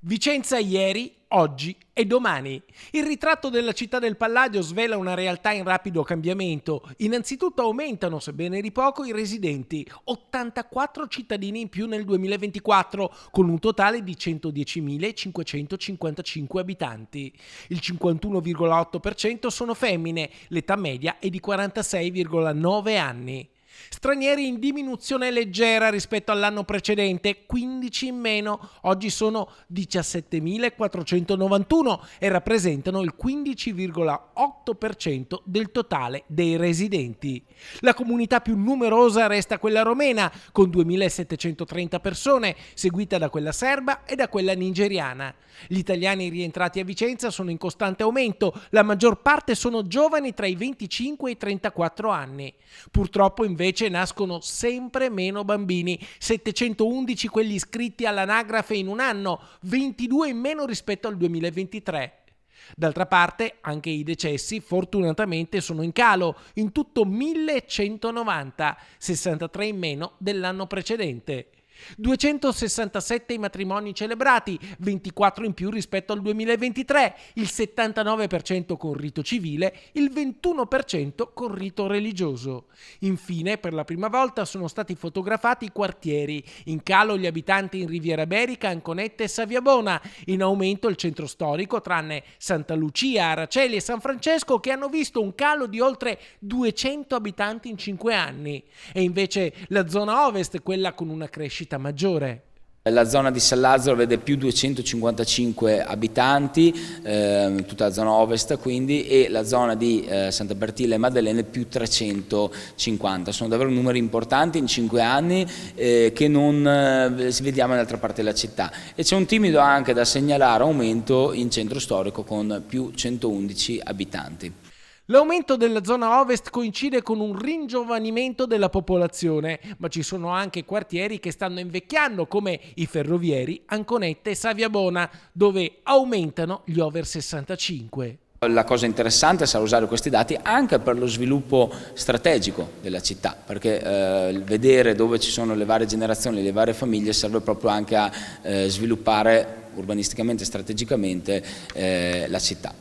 Vicenza ieri, oggi e domani. Il ritratto della città del Palladio svela una realtà in rapido cambiamento. Innanzitutto aumentano, sebbene di poco, i residenti, 84 cittadini in più nel 2024, con un totale di 110.555 abitanti. Il 51,8% sono femmine, l'età media è di 46,9 anni. Stranieri in diminuzione leggera rispetto all'anno precedente, 15 in meno, oggi sono 17.491 e rappresentano il 15,8% del totale dei residenti. La comunità più numerosa resta quella romena, con 2.730 persone, seguita da quella serba e da quella nigeriana. Gli italiani rientrati a Vicenza sono in costante aumento, la maggior parte sono giovani tra i 25 e i 34 anni. Purtroppo invece nascono sempre meno bambini, 711 quelli iscritti all'anagrafe in un anno, 22 in meno rispetto al 2023. D'altra parte, anche i decessi fortunatamente sono in calo, in tutto 1190, 63 in meno dell'anno precedente. 267 i matrimoni celebrati, 24 in più rispetto al 2023, il 79% con rito civile, il 21% con rito religioso. Infine, per la prima volta sono stati fotografati i quartieri, in calo gli abitanti in Riviera Berica, Anconette e Saviabona, in aumento il centro storico tranne Santa Lucia, Araceli e San Francesco che hanno visto un calo di oltre 200 abitanti in 5 anni, e invece la zona ovest, quella con una crescita maggiore. La zona di San Lazzaro vede più 255 abitanti, tutta la zona ovest quindi, e la zona di Santa Bertilla e Maddalene più 350. Sono davvero numeri importanti in 5 anni che non si vediamo in altra parte della città. E c'è un timido anche da segnalare aumento in centro storico con più 111 abitanti. L'aumento della zona ovest coincide con un ringiovanimento della popolazione, ma ci sono anche quartieri che stanno invecchiando, come i Ferrovieri, Anconette e Saviabona, dove aumentano gli over 65. La cosa interessante sarà usare questi dati anche per lo sviluppo strategico della città, perché vedere dove ci sono le varie generazioni, le varie famiglie serve proprio anche a sviluppare urbanisticamente e strategicamente la città.